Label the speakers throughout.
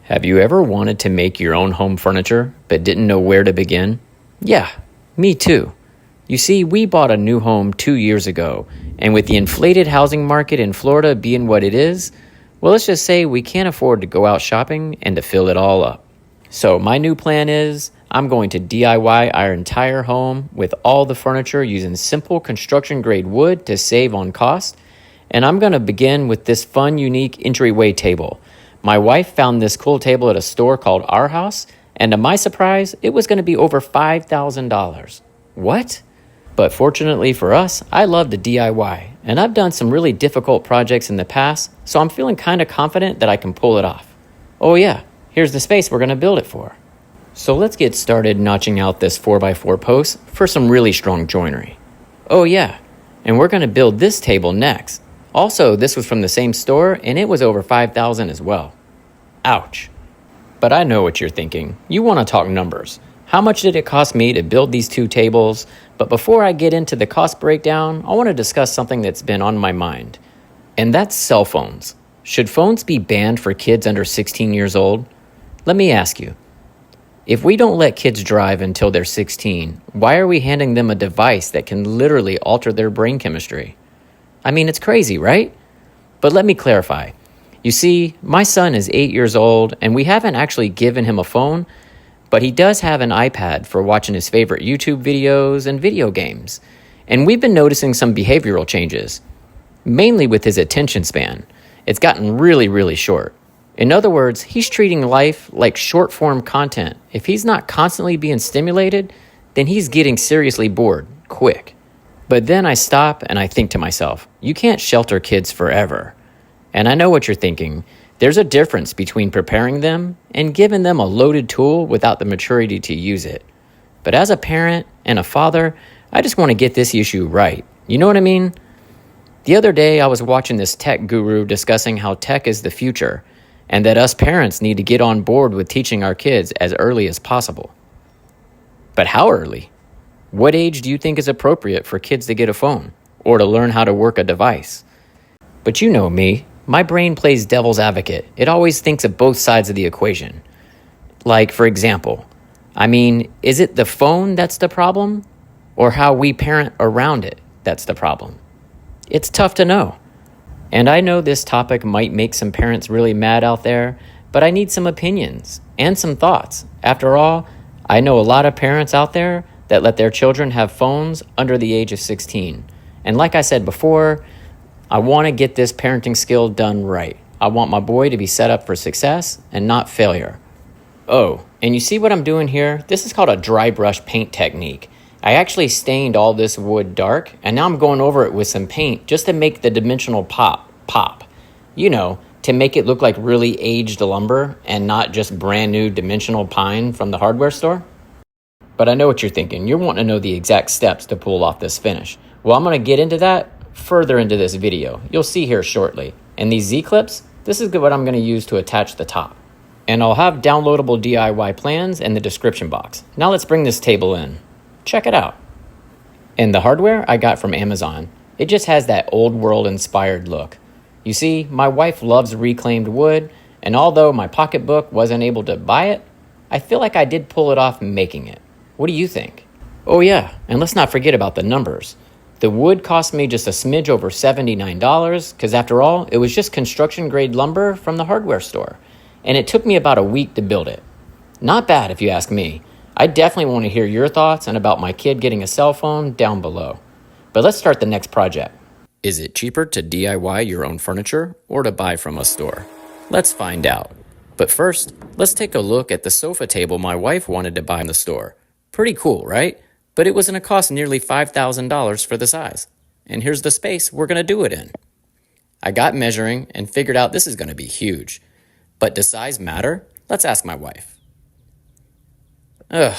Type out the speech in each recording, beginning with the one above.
Speaker 1: Have you ever wanted to make your own home furniture but didn't know where to begin? Yeah, me too. You see, we bought a new home 2 years ago, and with the inflated housing market in Florida being what it is, well, let's just say we can't afford to go out shopping and to fill it all up. So my new plan is I'm going to DIY our entire home with all the furniture using simple construction-grade wood to save on cost, and I'm going to begin with this fun, unique entryway table. My wife found this cool table at a store called Our House, and to my surprise, it was going to be over $5,000. What? But fortunately for us, I love to DIY, and I've done some really difficult projects in the past, so I'm feeling kind of confident that I can pull it off. Oh yeah, here's the space we're going to build it for. So let's get started notching out this 4x4 post for some really strong joinery. Oh yeah, and we're going to build this table next. Also, this was from the same store, and it was over $5,000 as well. Ouch. But I know what you're thinking. You want to talk numbers. How much did it cost me to build these two tables? But before I get into the cost breakdown, I want to discuss something that's been on my mind. And that's cell phones. Should phones be banned for kids under 16 years old? Let me ask you. If we don't let kids drive until they're 16, why are we handing them a device that can literally alter their brain chemistry? I mean, it's crazy, right? But let me clarify. You see, my son is 8 years old, and we haven't actually given him a phone, but he does have an iPad for watching his favorite YouTube videos and video games. And we've been noticing some behavioral changes, mainly with his attention span. It's gotten really, really short. In other words, he's treating life like short-form content. If he's not constantly being stimulated, then he's getting seriously bored, quick. But then I stop and I think to myself, you can't shelter kids forever. And I know what you're thinking. There's a difference between preparing them and giving them a loaded tool without the maturity to use it. But as a parent and a father, I just want to get this issue right. You know what I mean? The other day, I was watching this tech guru discussing how tech is the future and that us parents need to get on board with teaching our kids as early as possible. But how early? What age do you think is appropriate for kids to get a phone or to learn how to work a device? But you know me. My brain plays devil's advocate. It always thinks of both sides of the equation. Like, for example, is it the phone that's the problem? Or how we parent around it that's the problem? It's tough to know. And I know this topic might make some parents really mad out there, but I need some opinions and some thoughts. After all, I know a lot of parents out there that let their children have phones under the age of 16. And like I said before, I want to get this parenting skill done right. I want my boy to be set up for success and not failure. Oh, and you see what I'm doing here? This is called a dry brush paint technique. I actually stained all this wood dark, and now I'm going over it with some paint just to make the dimensional pop. You know, to make it look like really aged lumber and not just brand new dimensional pine from the hardware store. But I know what you're thinking. You're wanting to know the exact steps to pull off this finish. Well, I'm going to get into that further into this video. You'll see here shortly. And these Z-clips, this is what I'm going to use to attach the top. And I'll have downloadable DIY plans in the description box. Now let's bring this table in. Check it out. And the hardware I got from Amazon. It just has that old world inspired look. You see, my wife loves reclaimed wood, and although my pocketbook wasn't able to buy it, I feel like I did pull it off making it. What do you think? Oh yeah, and let's not forget about the numbers. The wood cost me just a smidge over $79 because after all, it was just construction-grade lumber from the hardware store. And it took me about a week to build it. Not bad if you ask me. I definitely want to hear your thoughts and about my kid getting a cell phone down below. But let's start the next project. Is it cheaper to DIY your own furniture or to buy from a store? Let's find out. But first, let's take a look at the sofa table my wife wanted to buy in the store. Pretty cool, right? But it was going to cost nearly $5,000 for the size. And here's the space we're going to do it in. I got measuring and figured out this is going to be huge. But does size matter? Let's ask my wife. Ugh,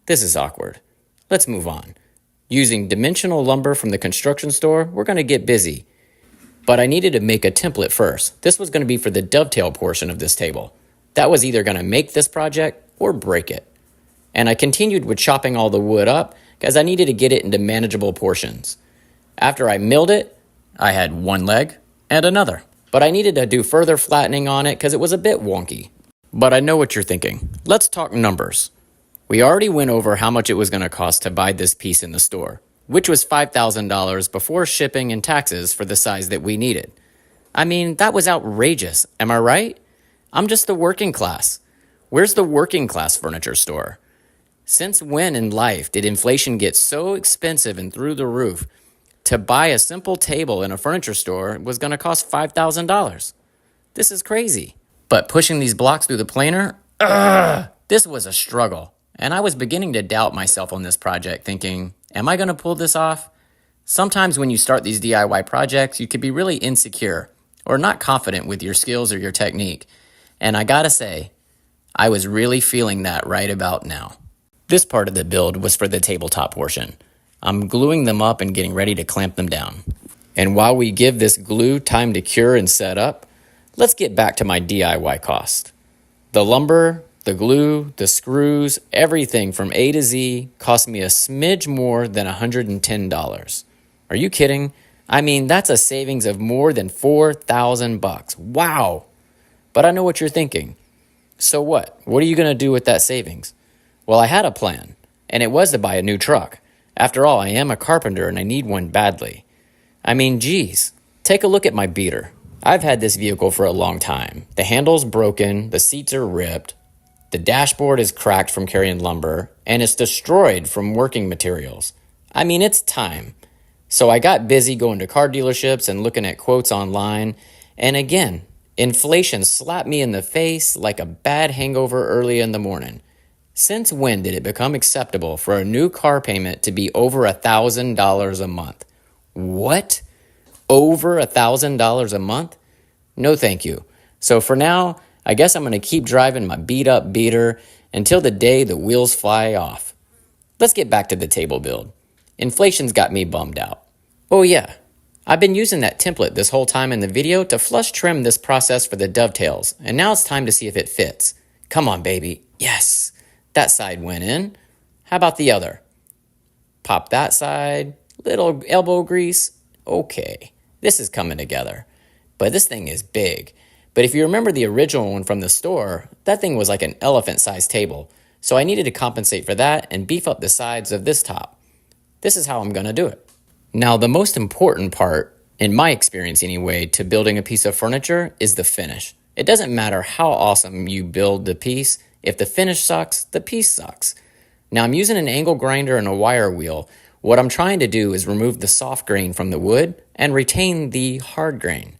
Speaker 1: this is awkward. Let's move on. Using dimensional lumber from the construction store, we're going to get busy. But I needed to make a template first. This was going to be for the dovetail portion of this table. That was either going to make this project or break it. And I continued with chopping all the wood up because I needed to get it into manageable portions. After I milled it, I had one leg and another. But I needed to do further flattening on it because it was a bit wonky. But I know what you're thinking. Let's talk numbers. We already went over how much it was going to cost to buy this piece in the store, which was $5,000 before shipping and taxes for the size that we needed. I mean, that was outrageous, am I right? I'm just the working class. Where's the working class furniture store? Since when in life did inflation get so expensive and through the roof to buy a simple table in a furniture store was going to cost $5,000? This is crazy. But pushing these blocks through the planer, this was a struggle. And I was beginning to doubt myself on this project, thinking, am I going to pull this off? Sometimes when you start these DIY projects, you could be really insecure or not confident with your skills or your technique. And I gotta say, I was really feeling that right about now. This part of the build was for the tabletop portion. I'm gluing them up and getting ready to clamp them down. And while we give this glue time to cure and set up, let's get back to my DIY cost. The lumber, the glue, the screws, everything from A to Z cost me a smidge more than $110. Are you kidding? I mean, that's a savings of more than $4,000. Wow! But I know what you're thinking. So what? What are you going to do with that savings? Well, I had a plan, and it was to buy a new truck. After all, I am a carpenter and I need one badly. I mean, geez, take a look at my beater. I've had this vehicle for a long time. The handle's broken, the seats are ripped, the dashboard is cracked from carrying lumber, and it's destroyed from working materials. I mean, it's time. So I got busy going to car dealerships and looking at quotes online, and again, inflation slapped me in the face like a bad hangover early in the morning. Since when did it become acceptable for a new car payment to be over $1,000 a month? What? Over $1,000 a month? No thank you. So for now, I guess I'm going to keep driving my beat up beater until the day the wheels fly off. Let's get back to the table build. Inflation's got me bummed out. Oh yeah, I've been using that template this whole time in the video to flush trim this process for the dovetails, and now it's time to see if it fits. Come on, baby. Yes. That side went in. How about the other? Pop that side. Little elbow grease. Okay, this is coming together. But this thing is big. But if you remember the original one from the store, that thing was like an elephant-sized table. So I needed to compensate for that and beef up the sides of this top. This is how I'm going to do it. Now, the most important part, in my experience anyway, to building a piece of furniture is the finish. It doesn't matter how awesome you build the piece. If the finish sucks, the piece sucks. Now I'm using an angle grinder and a wire wheel. What I'm trying to do is remove the soft grain from the wood and retain the hard grain.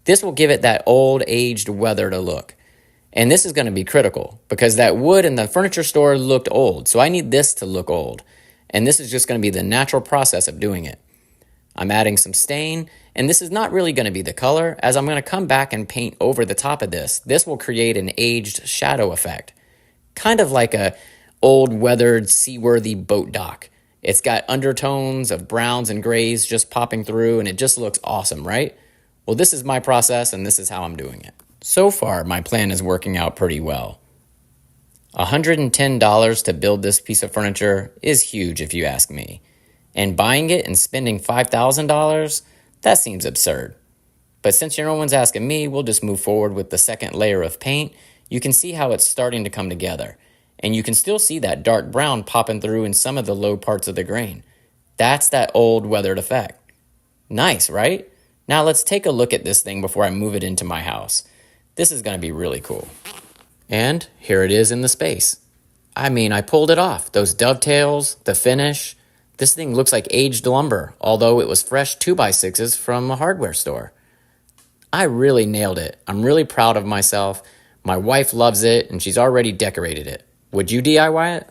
Speaker 1: This will give it that old, aged, weathered look. And this is going to be critical because that wood in the furniture store looked old. So I need this to look old. And this is just going to be the natural process of doing it. I'm adding some stain, and this is not really going to be the color, as I'm going to come back and paint over the top of this. This will create an aged shadow effect. Kind of like a old weathered seaworthy boat dock. It's got undertones of browns and grays just popping through and it just looks awesome, right? Well, this is my process and this is how I'm doing it. So far, my plan is working out pretty well. $110 to build this piece of furniture is huge if you ask me. And buying it and spending $5,000, that seems absurd. But since no one's asking me, we'll just move forward with the second layer of paint. You can see how it's starting to come together. And you can still see that dark brown popping through in some of the low parts of the grain. That's that old weathered effect. Nice, right? Now let's take a look at this thing before I move it into my house. This is going to be really cool. And here it is in the space. I mean, I pulled it off. Those dovetails, the finish. This thing looks like aged lumber, although it was fresh 2x6s from a hardware store. I really nailed it. I'm really proud of myself. My wife loves it, and she's already decorated it. Would you DIY it?